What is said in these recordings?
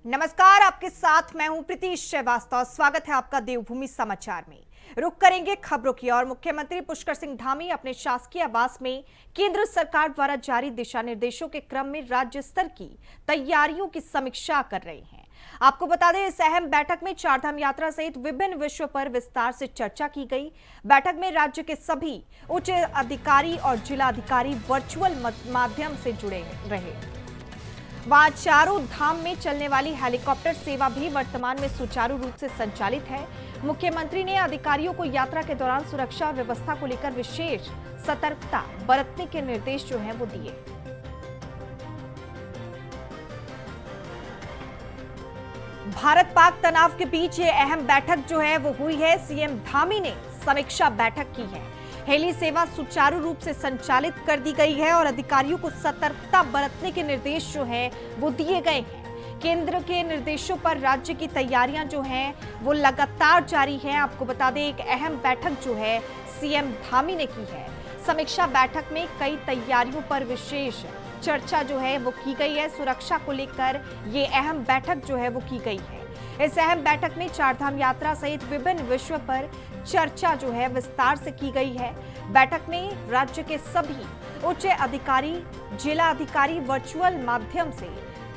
नमस्कार, आपके साथ मैं हूं प्रीति श्रीवास्तव। स्वागत है आपका देवभूमि समाचार में। रुक करेंगे खबरों की और मुख्यमंत्री पुष्कर सिंह धामी अपने शासकीय आवास में केंद्र सरकार द्वारा जारी दिशा निर्देशों के क्रम में राज्य स्तर की तैयारियों की समीक्षा कर रहे हैं। आपको बता दें, इस अहम बैठक में चारधाम यात्रा सहित विभिन्न विषयों पर विस्तार से चर्चा की गई। बैठक में राज्य के सभी उच्च अधिकारी और जिलाधिकारी वर्चुअल माध्यम से जुड़े रहे। वहां चारों धाम में चलने वाली हेलीकॉप्टर सेवा भी वर्तमान में सुचारू रूप से संचालित है। मुख्यमंत्री ने अधिकारियों को यात्रा के दौरान सुरक्षा व्यवस्था को लेकर विशेष सतर्कता बरतने के निर्देश जो हैं वो दिए। भारत पाक तनाव के बीच ये अहम बैठक जो है वो हुई है। सीएम धामी ने समीक्षा बैठक की है। हेली सेवा सुचारू रूप से संचालित कर दी गई है और अधिकारियों को सतर्कता बरतने के निर्देश जो है वो दिए गए हैं। केंद्र के निर्देशों पर राज्य की तैयारियां जो हैं वो लगातार जारी हैं। आपको बता दें, एक अहम बैठक जो है सीएम धामी ने की है। समीक्षा बैठक में कई तैयारियों पर विशेष चर्चा जो है वो की गई है। सुरक्षा को लेकर ये अहम बैठक जो है वो की गई है। इस अहम बैठक में चारधाम यात्रा सहित विभिन्न विषयों पर चर्चा जो है विस्तार से की गई है। बैठक में राज्य के सभी उच्च अधिकारी, जिला अधिकारी वर्चुअल माध्यम से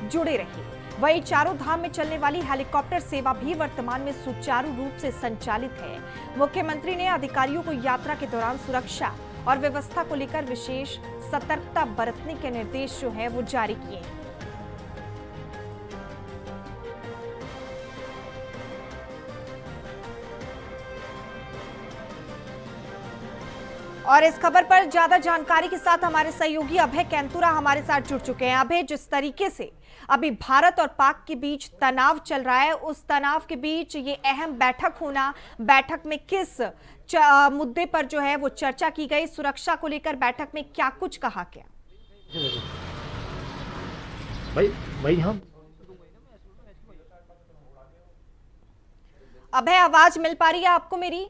जुड़े रहे। वहीं चारों धाम में चलने वाली हेलीकॉप्टर सेवा भी वर्तमान में सुचारू रूप से संचालित है। मुख्यमंत्री ने अधिकारियों को यात्रा के दौरान सुरक्षा और व्यवस्था को लेकर विशेष सतर्कता बरतने के निर्देश जो है वो जारी किए हैं। और इस खबर पर ज्यादा जानकारी के साथ हमारे सहयोगी अभय कैंतुरा हमारे साथ जुड़ चुके हैं। अभय, जिस तरीके से अभी भारत और पाक के बीच तनाव चल रहा है, उस तनाव के बीच ये अहम बैठक होना, बैठक में किस मुद्दे पर जो है वो चर्चा की गई, सुरक्षा को लेकर बैठक में क्या कुछ कहा गया? भाई हम अभय, आवाज मिल पा रही है आपको मेरी?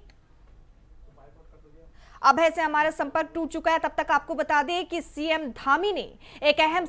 अभय से हमारा संपर्क टूट चुका है। तब तक आपको बता दें कि सीएम धामी ने एक अहम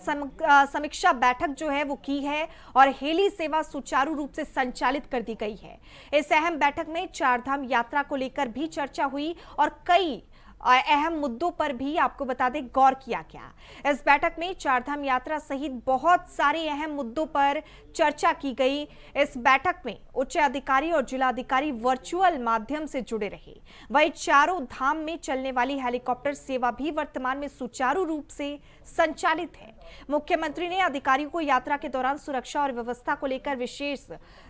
समीक्षा बैठक जो है वो की है और हेली सेवा सुचारू रूप से संचालित कर दी गई है। इस अहम बैठक में चारधाम यात्रा को लेकर भी चर्चा हुई और कई अहम मुद्दों पर भी आपको बता दें गौर किया गया। इस बैठक में चारधाम यात्रा सहित बहुत सारे अहम मुद्दों पर चर्चा की गई। इस बैठक में उच्च अधिकारी और जिलाधिकारी वर्चुअल माध्यम से जुड़े रहे। वहीं चारों धाम में चलने वाली हेलीकॉप्टर सेवा भी वर्तमान में सुचारू रूप से संचालित है। मुख्यमंत्री ने अधिकारियों को यात्रा के दौरान सुरक्षा और व्यवस्था को लेकर विशेष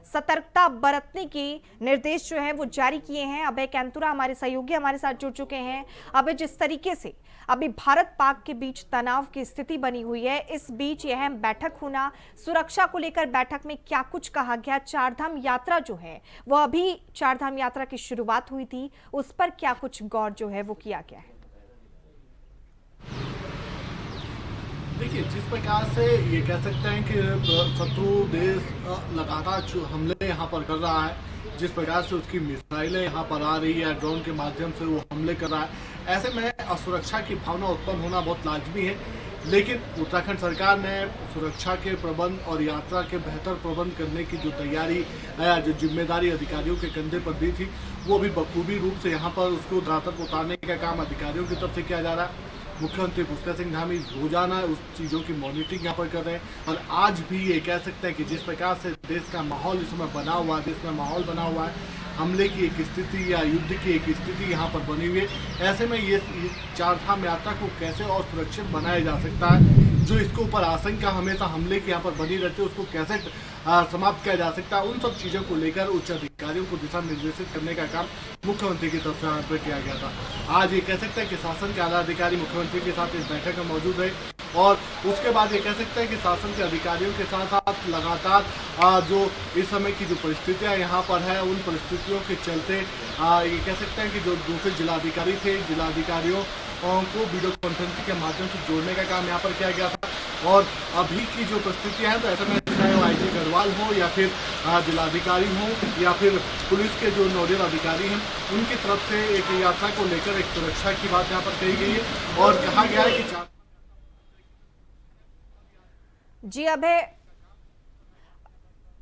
सतर्कता बरतने के निर्देश जो है वो जारी किए हैं। अभय कैंतुरा हमारे सहयोगी हमारे साथ जुड़ चुके हैं। अब जिस तरीके से अभी भारत पाक के बीच तनाव की स्थिति बनी हुई है, इस बीच यह अहम बैठक होना, सुरक्षा को लेकर बैठक में क्या कुछ कहा गया, चारधाम यात्रा जो है वो अभी चारधाम यात्रा की शुरुआत हुई थी, उस पर क्या कुछ गौर जो है वो किया गया है? देखिए, जिस प्रकार से ये कह सकते हैं कि शत्रु देश लगातार जो हमले यहाँ पर कर रहा है, जिस प्रकार से उसकी मिसाइलें यहाँ पर आ रही है, ड्रोन के माध्यम से वो हमले कर रहा है, ऐसे में असुरक्षा की भावना उत्पन्न होना बहुत लाजमी है। लेकिन उत्तराखंड सरकार ने सुरक्षा के प्रबंध और यात्रा के बेहतर प्रबंध करने की जो तैयारी जो जिम्मेदारी अधिकारियों के कंधे पर दी थी, वो भी बखूबी रूप से यहाँ पर उसको धरातल पर उतारने का काम अधिकारियों की तरफ से किया जा रहा है। मुख्यमंत्री पुष्कर सिंह धामी रोजाना उस चीज़ों की मॉनिटरिंग यहाँ पर कर रहे हैं और आज भी ये कह सकते हैं कि जिस प्रकार से देश का माहौल इस समय बना हुआ है, देश में माहौल बना हुआ है, हमले की एक स्थिति या युद्ध की एक स्थिति यहाँ पर बनी हुई है। ऐसे में ये चारधाम यात्रा को कैसे और सुरक्षित बनाया जा सकता है, जो इसके ऊपर आशंका हमेशा हमले की यहाँ पर बनी रहती है, उसको कैसे समाप्त किया जा सकता है, उन सब चीज़ों को लेकर उच्च अधिकारियों को दिशा निर्देशित करने का काम मुख्यमंत्री की तरफ से यहाँ पर किया गया था। आज ये कह सकते हैं कि शासन के आला अधिकारी मुख्यमंत्री के साथ इस बैठक में मौजूद है और उसके बाद ये कह सकते हैं कि शासन के अधिकारियों के साथ साथ लगातार जो इस समय की जो परिस्थितियाँ यहाँ पर है, उन परिस्थितियों के चलते ये कह सकते हैं कि जो दूसरे जिलाधिकारी थे, जिलाधिकारियों को वीडियो कॉन्फ्रेंसिंग के माध्यम से जोड़ने का काम यहाँ पर किया गया था। और अभी की जो परिस्थितियाँ हैं, तो ऐसे में चाहे वो आईजी गढ़वाल हो या फिर जिलाधिकारी हो या फिर पुलिस के जो नोडल अधिकारी हैं, उनकी तरफ से एक यात्रा को लेकर एक सुरक्षा की बात यहाँ पर कही गई है और कहा गया है कि जी अभय,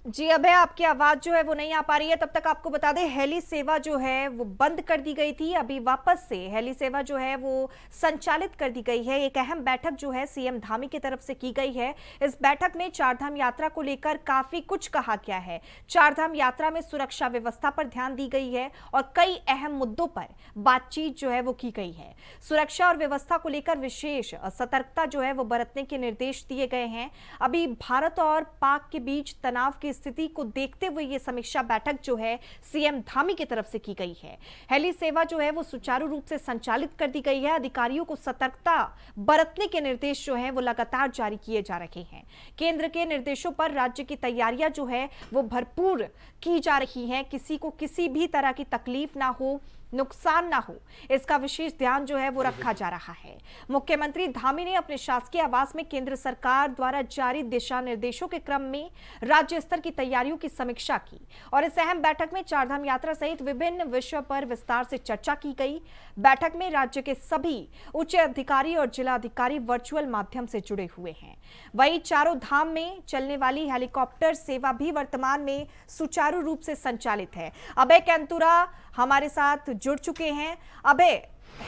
जी अभय, आपकी आवाज जो है वो नहीं आ पा रही है। तब तक आपको बता दें, हेली सेवा जो है वो बंद कर दी गई थी। अभी वापस से हेली सेवा जो है वो संचालित कर दी गई है। एक अहम बैठक जो है सीएम धामी की तरफ से की गई है। इस बैठक में चारधाम यात्रा को लेकर काफी कुछ कहा गया है। चारधाम यात्रा में सुरक्षा व्यवस्था पर ध्यान दी गई है और कई अहम मुद्दों पर बातचीत जो है वो की गई है। सुरक्षा और व्यवस्था को लेकर विशेष सतर्कता जो है वो बरतने के निर्देश दिए गए हैं। अभी भारत और पाक के बीच तनाव की स्थिति को देखते हुए ये समीक्षा बैठक जो है सीएम धामी की तरफ से की गई है। हेली सेवा जो है वो सुचारू रूप से संचालित कर दी गई है। अधिकारियों को सतर्कता बरतने के निर्देश जो हैं वो लगातार जारी किए जा रहे हैं। केंद्र के निर्देशों पर राज्य की तैयारियां जो है वो भरपूर की जा रही हैं। किसी को किसी भी तरह की तकलीफ ना हो, नुकसान ना हो, इसका विशेष ध्यान जो है वो रखा जा रहा है। मुख्यमंत्री धामी ने अपने शासकीय आवास में केंद्र सरकार द्वारा जारी दिशा निर्देशों के क्रम में राज्य स्तर की तैयारियों की समीक्षा की और इस अहम बैठक में चारधाम यात्रा सहित विभिन्न विषयों पर विस्तार से चर्चा की गई। बैठक में राज्य के सभी उच्च अधिकारी और जिलाधिकारी वर्चुअल माध्यम से जुड़े हुए हैं। वहीं चारों धाम में चलने वाली हेलीकॉप्टर सेवा भी वर्तमान में सुचारू रूप से संचालित है। अभय कैंतुरा हमारे साथ जुड़ चुके हैं। अभय,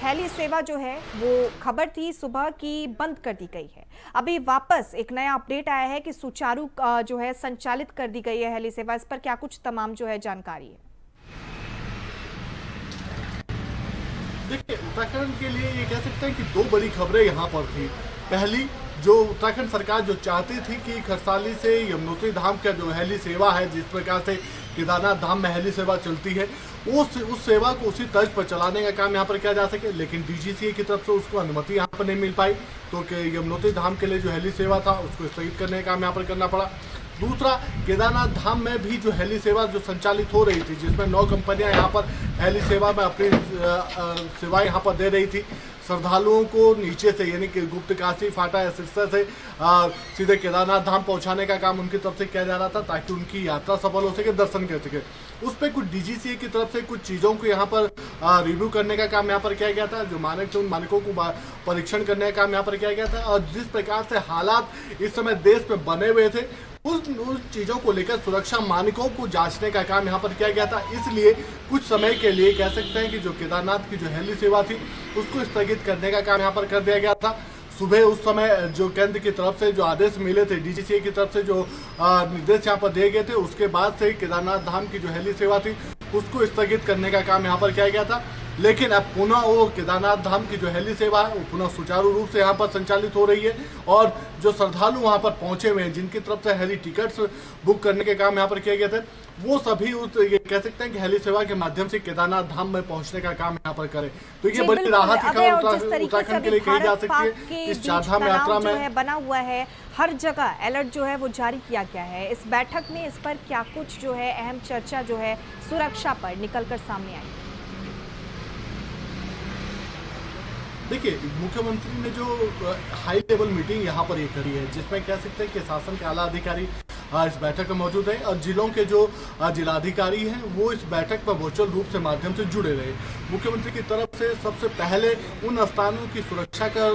हेली सेवा जो है वो खबर थी सुबह की बंद कर दी गई है। अभी वापस एक नया अपडेट आया है कि सुचारू जो है संचालित कर दी गई है हेली सेवा। इस पर क्या कुछ तमाम जो है जानकारी है? देखिए, उत्तराखंड के लिए ये कह सकते हैं कि दो बड़ी खबरें यहाँ पर थी। पहली, जो उत्तराखंड सरकार जो चाहती थी कि खरसाली से यमुनोत्री धाम का जो हेली सेवा है, जिस प्रकार से केदारनाथ धाम में हेली सेवा चलती है, उस सेवा को उसी तर्ज पर चलाने का काम यहाँ पर किया जा सके, लेकिन डीजीसीए की तरफ से उसको अनुमति यहाँ पर नहीं मिल पाई। तो यमुनोत्री धाम के लिए जो हेली सेवा था उसको स्थगित करने का काम यहाँ पर करना पड़ा। दूसरा, केदारनाथ धाम में भी जो हेली सेवा जो संचालित हो रही थी, जिसमें 9 कंपनियां यहाँ पर हेली सेवा में अपनी सेवाएं यहाँ पर दे रही थी। श्रद्धालुओं को नीचे से यानी कि गुप्त काशी फाटा या सिरसा से सीधे केदारनाथ धाम पहुंचाने का काम उनकी तरफ से किया जा रहा था, ताकि उनकी यात्रा सफल हो सके, दर्शन कर सके। उस पर कुछ डीजीसीए की तरफ से कुछ चीज़ों को यहाँ पर रिव्यू करने का काम यहाँ पर किया गया था। जो मानक थे उन मानकों को परीक्षण करने का काम यहाँ पर किया गया था। और जिस प्रकार से हालात इस समय देश में बने हुए थे, उस चीज़ों को लेकर सुरक्षा मानकों को जांचने का काम यहाँ पर किया गया था। इसलिए कुछ समय के लिए कह सकते हैं कि जो केदारनाथ की जो हेली सेवा थी उसको स्थगित करने का काम यहाँ पर कर दिया गया था। सुबह उस समय जो केंद्र की तरफ से जो आदेश मिले थे, डीजीसीए की तरफ से जो निर्देश यहाँ पर दिए गए थे, उसके बाद से केदारनाथ धाम की जो हेली सेवा थी उसको स्थगित करने का काम यहाँ पर किया गया था। लेकिन अब पुनः वो केदारनाथ धाम की जो हेली सेवा है वो पुनः सुचारू रूप से यहाँ पर संचालित हो रही है। और जो श्रद्धालु वहाँ पर पहुंचे हुए हैं, जिनकी तरफ से हेली टिकट्स बुक करने के काम यहाँ पर किए गए थे, वो सभी ये कह सकते हैं कि हेली सेवा के माध्यम से केदारनाथ धाम में पहुंचने का काम यहाँ पर करें। तो ये बड़ी राहत की खबर उत्तराखंड के लिए कही जा सकती है। इस चारधाम यात्रा में बना हुआ है, हर जगह अलर्ट जो है वो जारी किया गया है। इस बैठक में इस पर क्या कुछ जो है अहम चर्चा जो है सुरक्षा पर निकलकर सामने आई? देखिए, मुख्यमंत्री ने जो हाई लेवल मीटिंग यहाँ पर ये करी है, जिसमें कह सकते हैं कि शासन के आला अधिकारी इस बैठक में मौजूद है और जिलों के जो जिलाधिकारी हैं वो इस बैठक में वर्चुअल रूप से माध्यम से जुड़े रहे। मुख्यमंत्री की तरफ से सबसे पहले उन स्थानों की सुरक्षा का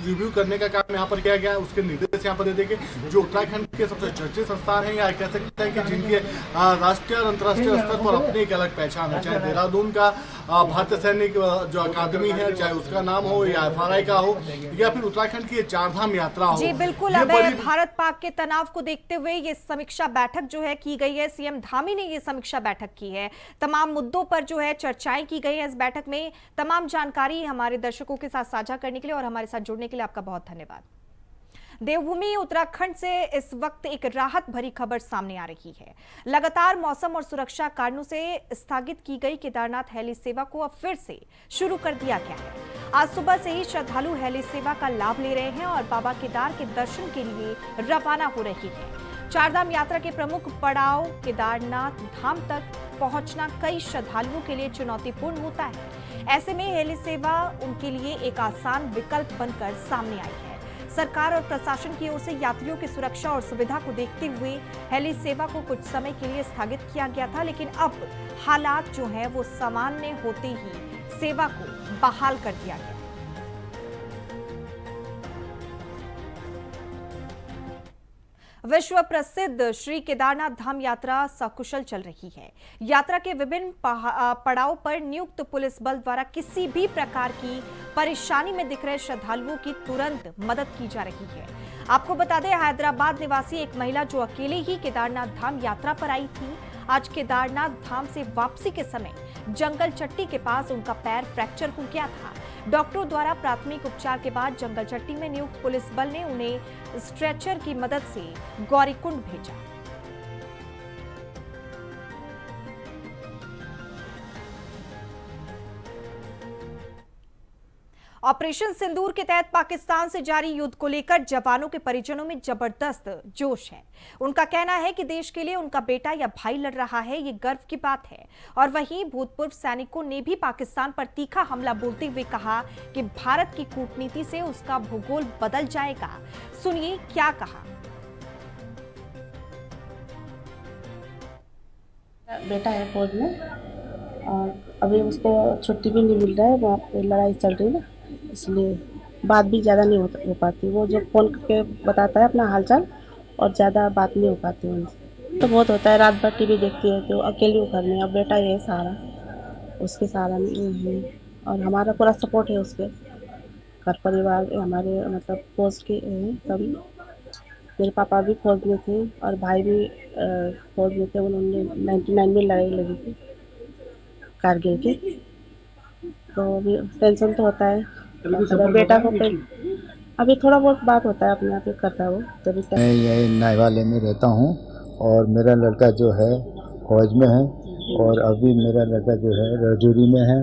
रिव्यू करने का काम यहाँ पर किया गया है। उसके निर्देश यहाँ पर दे देंगे जो उत्तराखंड के सबसे चर्चित स्थान है, या कह सकते हैं कि जिनके राष्ट्रीय और अंतर्राष्ट्रीय स्तर पर अपनी एक अलग पहचान है। चाहे देहरादून का भारतीय सैनिक जो अकादमी है, चाहे उसका नाम हो या FRI का हो, या फिर उत्तराखंड की चारधाम यात्रा हो। जी बिल्कुल, अब भारत पाक के तनाव को देखते हुए ये समीक्षा बैठक जो है की गई है। सीएम धामी ने ये समीक्षा बैठक की है। तमाम मुद्दों पर जो है चर्चाएं की गई है इस बैठक में। तमाम जानकारी हमारे दर्शकों के साथ साझा करने के लिए और हमारे साथ जुड़ने के लिए आपका बहुत धन्यवाद। देवभूमि उत्तराखंड से इस वक्त एक राहत भरी खबर सामने आ रही है। लगातार मौसम और सुरक्षा कारणों से स्थगित की गई केदारनाथ हेली सेवा को अब फिर से शुरू कर दिया गया है। आज सुबह से ही श्रद्धालु हेली सेवा का लाभ ले रहे हैं और बाबा केदार के दर्शन के लिए रवाना हो रही है। चारधाम यात्रा के प्रमुख पड़ाव केदारनाथ धाम तक पहुंचना कई श्रद्धालुओं के लिए चुनौतीपूर्ण होता है। ऐसे में हेली सेवा उनके लिए एक आसान विकल्प बनकर सामने आई है। सरकार और प्रशासन की ओर से यात्रियों की सुरक्षा और सुविधा को देखते हुए हेली सेवा को कुछ समय के लिए स्थगित किया गया था, लेकिन अब हालात जो है वो सामान्य होते ही सेवा को बहाल कर दिया गया। विश्व प्रसिद्ध श्री केदारनाथ धाम यात्रा सकुशल चल रही है। यात्रा के विभिन्न पड़ाव पर नियुक्त पुलिस बल द्वारा किसी भी प्रकार की परेशानी में दिख रहे श्रद्धालुओं की तुरंत मदद की जा रही है। आपको बता दें, हैदराबाद निवासी एक महिला जो अकेले ही केदारनाथ धाम यात्रा पर आई थी, आज केदारनाथ धाम से वापसी के समय जंगल चट्टी के पास उनका पैर फ्रैक्चर हो गया था। डॉक्टरों द्वारा प्राथमिक उपचार के बाद जंगल चट्टी में नियुक्त पुलिस बल ने उन्हें स्ट्रेचर की मदद से गौरीकुंड भेजा। ऑपरेशन सिंदूर के तहत पाकिस्तान से जारी युद्ध को लेकर जवानों के परिजनों में जबरदस्त जोश है। उनका कहना है कि देश के लिए उनका बेटा या भाई लड़ रहा है, ये गर्व की बात है। और वहीं भूतपूर्व सैनिकों ने भी पाकिस्तान पर तीखा हमला बोलते हुए कहा कि भारत की कूटनीति से उसका भूगोल बदल जाएगा। सुनिए क्या कहा। बेटा है फौज में और अभी उसको छुट्टी भी नहीं मिल रहा है, वहाँ पे लड़ाई चल रही है, इसलिए बात भी ज़्यादा नहीं हो पाती। वो जो फ़ोन करके बताता है अपना हालचाल और ज़्यादा बात नहीं हो पाती उनसे। तो बहुत होता है, रात भर टीवी देखती है, तो अकेली घर में। अब बेटा ये सहारा, उसके सहारा नहीं, और हमारा पूरा सपोर्ट है उसके। घर परिवार हमारे मतलब फौज के हैं सभी। मेरे पापा भी फौज में थे और भाई भी फौज में थे। उन्होंने 99 में लड़ाई लगी थी कारगिल के। तो अभी टेंशन तो होता है। मतलब बेटा को अभी थोड़ा बहुत बात होता है, अपने आप ही करता है वो। तभी मैं यही नायवाले में रहता हूँ और मेरा लड़का जो है फौज में है और अभी मेरा लड़का जो है रजौरी में है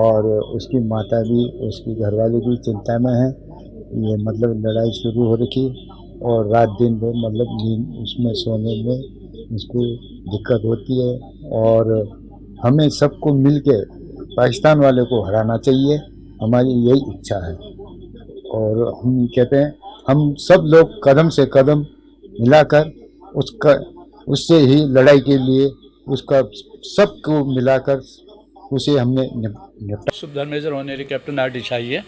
और उसकी माता भी, उसकी घरवाली भी चिंता में है। ये मतलब लड़ाई शुरू हो रखी और रात दिन भर मतलब नींद उसमें सोने में उसको दिक्कत होती है और हमें सबको मिलके पाकिस्तान वाले को हराना चाहिए, हमारी यही इच्छा है। और हम कहते हैं हम सब लोग कदम से कदम मिलाकर उससे ही लड़ाई के लिए उसका सबको मिलाकर उसे हमने निपटा। सुबेदार मेजर ऑनरी कैप्टन R.D. शाही है।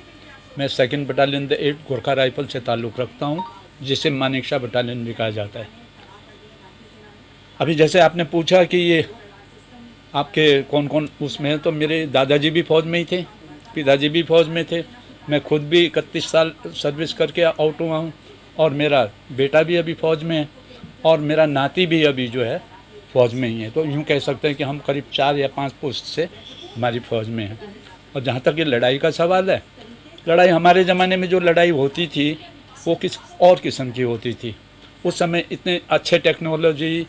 मैं 2nd battalion the 8 Gorkha rifle से ताल्लुक़ रखता हूँ, जिसे मानेकशा बटालियन भी कहा जाता है। अभी जैसे आपने पूछा कि ये आपके कौन कौन उसमें है, तो मेरे दादाजी भी फ़ौज में ही थे, पिताजी भी फ़ौज में थे, मैं खुद भी 31 साल सर्विस करके आउट हुआ हूँ और मेरा बेटा भी अभी फ़ौज में है और मेरा नाती भी अभी जो है फ़ौज में ही है। तो यूँ कह सकते हैं कि हम करीब 4 या 5 पोस्ट से हमारी फ़ौज में है। और जहाँ तक ये लड़ाई का सवाल है, लड़ाई हमारे ज़माने में जो लड़ाई होती थी वो किस और किस्म की होती थी। उस समय इतने अच्छे टेक्नोलॉजी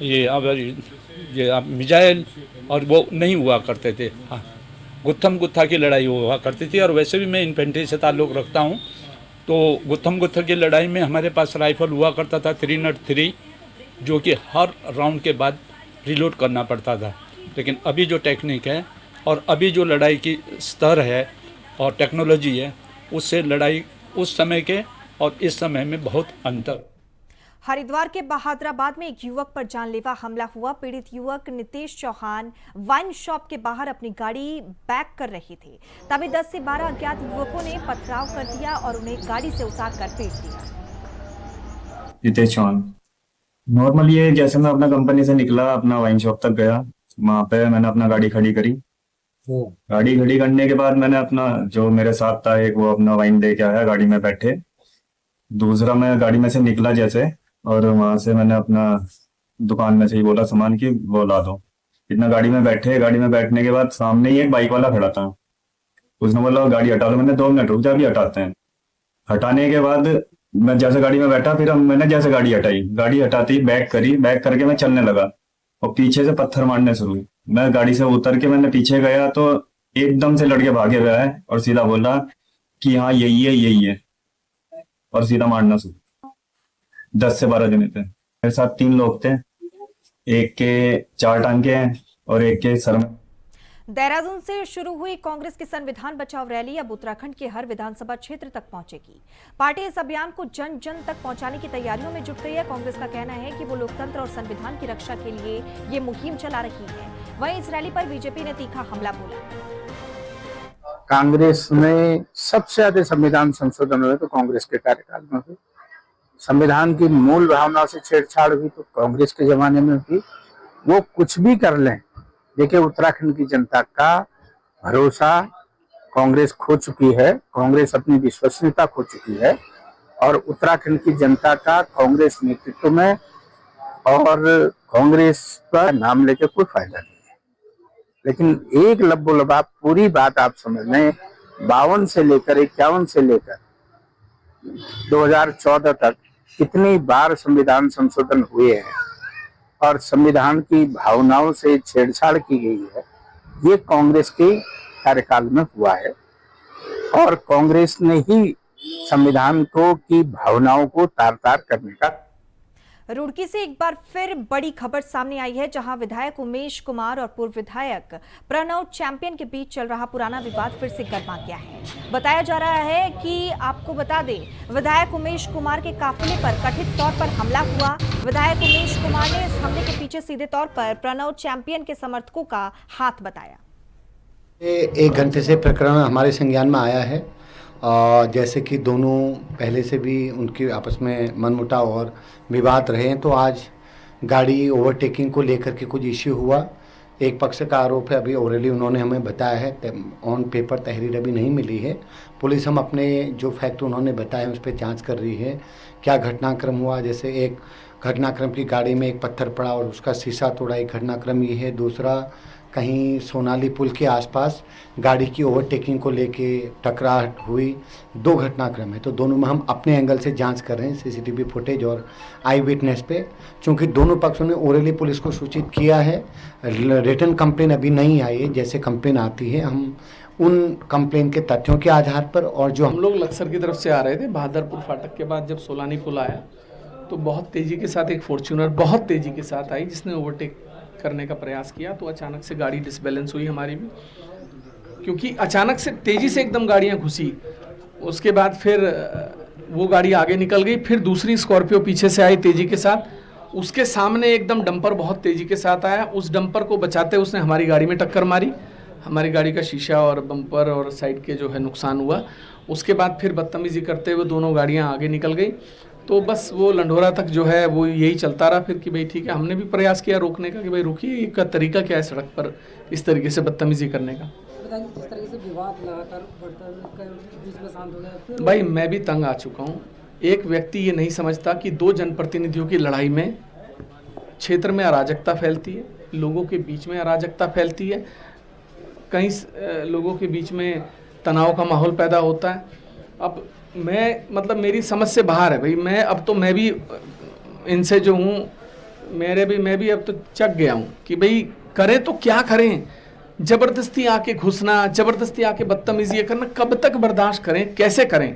ये मिसाइल और वो नहीं हुआ करते थे। हाँ, गुत्थम गुत्था की लड़ाई हुआ करती थी। और वैसे भी मैं इन्फेंट्री से ताल्लुक़ रखता हूँ, तो गुत्थम गुत्था की लड़ाई में हमारे पास राइफ़ल हुआ करता था 303, जो कि हर राउंड के बाद रिलोड करना पड़ता था। लेकिन अभी जो टेक्निक है और अभी जो लड़ाई की स्तर है और टेक्नोलॉजी है, उससे लड़ाई उस समय के और इस समय में बहुत अंतर। हरिद्वार के बहादुराबाद में एक युवक पर जानलेवा हमला हुआ। पीड़ित युवक नितेश चौहान वाइन शॉप के बाहर अपनी गाड़ी बैक कर रहे थे, तभी 10 से 12 अज्ञात युवकों ने पथराव कर दिया और उन्हें गाड़ी से उतारकर पीट दिया। नितेश चौहान नॉर्मली ये जैसे मैं अपना कंपनी से निकला, अपना वाइन शॉप तक गया, वहां पे मैंने अपना गाड़ी खड़ी करी। गाड़ी खड़ी करने के बाद मैंने अपना जो मेरे साथ था एक वो अपना वाइन लेके आया, गाड़ी में बैठे। दूसरा मैं गाड़ी में से निकला जैसे, और वहां से मैंने अपना दुकान में से ही बोला सामान की वो ला दो। इतना गाड़ी में बैठे, गाड़ी में बैठने के बाद सामने ही एक बाइक वाला खड़ा था। उसने बोला गाड़ी हटा लो। मैंने 2 मिनट रुक जा, अभी हटाते हैं। हटाने के बाद मैं जैसे गाड़ी में बैठा, फिर मैंने जैसे गाड़ी हटाई, गाड़ी हटाती बैक करी, बैक करके मैं चलने लगा और पीछे से पत्थर मारने शुरू हुए। मैं गाड़ी से उतर के मैंने पीछे गया तो एकदम से लड़के भागे हुए है और सीधा बोला कि हाँ यही है और सीधा मारना शुरू। 10 से 12 जने थे। मेरे साथ 3 लोग थे, एक के 4 टांके हैं और एक के सर में। देहरादून से शुरू हुई कांग्रेस की संविधान बचाओ रैली अब उत्तराखंड के हर विधानसभा क्षेत्र तक पहुंचेगी। पार्टी इस अभियान को जन जन तक पहुंचाने की तैयारियों में जुट गई है। कांग्रेस का कहना है कि वो लोकतंत्र और संविधान की रक्षा के लिए ये मुहिम चला रही है। वहीं इस रैली पर बीजेपी ने तीखा हमला बोला। कांग्रेस में सबसे ज्यादा संविधान संशोधन हुए तो कांग्रेस के कार्यकाल में हुए। संविधान की मूल भावनाओं से छेड़छाड़ हुई तो कांग्रेस के जमाने में हुई। वो कुछ भी कर लें, देखिए उत्तराखंड की जनता का भरोसा कांग्रेस खो चुकी है, कांग्रेस अपनी विश्वसनीयता खो चुकी है और उत्तराखंड की जनता का कांग्रेस नेतृत्व में और कांग्रेस का नाम लेकर कोई फायदा नहीं है। लेकिन एक लबोलबाब पूरी बात आप समझ लें, 52 से लेकर 51 से लेकर 2014 तक कितनी बार संविधान संशोधन हुए हैं और संविधान की भावनाओं से छेड़छाड़ की गई है, ये कांग्रेस के कार्यकाल में हुआ है और कांग्रेस ने ही संविधान को की भावनाओं को तार-तार करने का। रुड़की से एक बार फिर बड़ी खबर सामने आई है, जहां विधायक उमेश कुमार और पूर्व विधायक प्रणव चैंपियन के बीच चल रहा पुराना विवाद फिर से गर्मा गया है। बताया जा रहा है कि आपको बता दें, विधायक उमेश कुमार के काफिले पर कथित तौर पर हमला हुआ। विधायक उमेश कुमार ने इस हमले के पीछे सीधे तौर पर प्रणव चैंपियन के समर्थकों का हाथ बताया। 1 घंटे से प्रकरण हमारे संज्ञान में आया है और जैसे कि दोनों पहले से भी उनकी आपस में मनमुटाव और विवाद रहे हैं, तो आज गाड़ी ओवरटेकिंग को लेकर के कुछ इश्यू हुआ। एक पक्ष का आरोप है, अभी ओरली उन्होंने हमें बताया है, ऑन पेपर तहरीर अभी नहीं मिली है। पुलिस हम अपने जो फैक्ट उन्होंने बताए उस पर जांच कर रही है। क्या घटनाक्रम हुआ, जैसे एक घटनाक्रम की गाड़ी में एक पत्थर पड़ा और उसका शीशा तोड़ा, एक घटनाक्रम ये है। दूसरा, कहीं सोनाली पुल के आसपास गाड़ी की ओवरटेकिंग को लेके टकराहट हुई। 2 घटनाक्रम है, तो दोनों में हम अपने एंगल से जांच कर रहे हैं, सीसीटीवी फुटेज और आई विटनेस पे। चूँकि दोनों पक्षों ने ओरली पुलिस को सूचित किया है, रिटन कंप्लेन अभी नहीं आई है। जैसे कंप्लेन आती है हम उन कंप्लेन के तथ्यों के आधार पर और जो हम लोग लक्सर की तरफ से आ रहे थे, बहादुरपुर फाटक के बाद जब सोलानी पुल आया तो बहुत तेज़ी के साथ एक फॉर्च्यूनर बहुत तेज़ी के साथ आई, जिसने ओवरटेक करने का प्रयास किया। तो अचानक से गाड़ी डिसबैलेंस हुई हमारी भी, क्योंकि अचानक से तेज़ी से एकदम गाड़ियां घुसी। उसके बाद फिर वो गाड़ी आगे निकल गई, फिर दूसरी स्कॉर्पियो पीछे से आई तेज़ी के साथ, उसके सामने एकदम डंपर बहुत तेज़ी के साथ आया। उस डंपर को बचाते उसने हमारी गाड़ी में टक्कर मारी, हमारी गाड़ी का शीशा और बम्पर और साइड के जो है नुकसान हुआ। उसके बाद फिर बदतमीज़ी करते हुए दोनों गाड़ियाँ आगे निकल गई। तो बस वो लंढोरा तक जो है वो यही चलता रहा फिर कि भाई ठीक है। हमने भी प्रयास किया रोकने का कि भाई रुकिए, इसका तरीका क्या है सड़क पर इस तरीके से बदतमीजी करने का। इस तरीके से विवाद लगातार बीच में शांत हो गया। भाई मैं भी तंग आ चुका हूँ। एक व्यक्ति ये नहीं समझता कि 2 जनप्रतिनिधियों की लड़ाई में क्षेत्र में अराजकता फैलती है, लोगों के बीच में अराजकता फैलती है, कई लोगों के बीच में तनाव का माहौल पैदा होता है। अब मैं मतलब मेरी समझ से बाहर है भाई। मैं भी इनसे जो हूँ, मैं भी अब तो चक गया हूँ कि भाई करें तो क्या करें। ज़बरदस्ती आके घुसना, ज़बरदस्ती आके बदतमीजी करना, कब तक बर्दाश्त करें, कैसे करें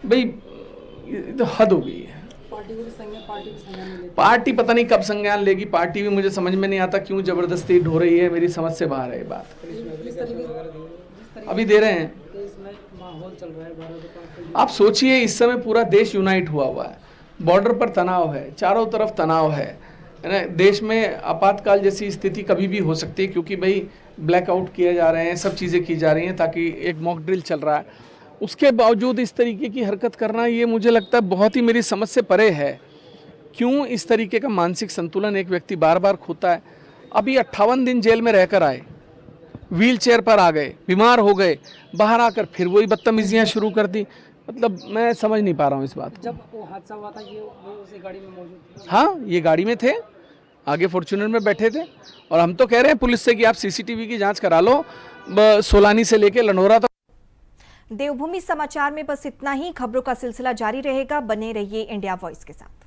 भाई, तो हद हो गई है। पार्टी पता नहीं कब संज्ञान लेगी। पार्टी भी मुझे समझ में नहीं आता क्यों ज़बरदस्ती ढो रही है, मेरी समझ से बाहर है ये बात। अभी दे रहे हैं। आप सोचिए, इस समय पूरा देश यूनाइट हुआ है, बॉर्डर पर तनाव है, चारों तरफ तनाव है ना। देश में आपातकाल जैसी स्थिति कभी भी हो सकती है, क्योंकि भाई ब्लैकआउट किए जा रहे हैं, सब चीज़ें की जा रही हैं, ताकि एक मॉक ड्रिल चल रहा है। उसके बावजूद इस तरीके की हरकत करना, ये मुझे लगता है बहुत ही मेरी समझ से परे है। क्यों इस तरीके का मानसिक संतुलन एक व्यक्ति बार बार खोता है। अभी 58 दिन जेल में रहकर आए, व्हील चेयर पर आ गए, बीमार हो गए, बाहर आकर फिर वही बदतमीजियाँ शुरू कर दी। मतलब मैं समझ नहीं पा रहा हूँ इस बात को। जब वो हादसा हुआ था ये उसी गाड़ी में मौजूद थे? हाँ, ये गाड़ी में थे, आगे फॉर्च्यूनर में बैठे थे। और हम तो कह रहे हैं पुलिस से कि आप सीसीटीवी की जांच करा लो, सोलानी से लेके लंढोरा तक। देवभूमि समाचार में बस इतना ही। खबरों का सिलसिला जारी रहेगा, बने रहिए इंडिया वॉइस के साथ।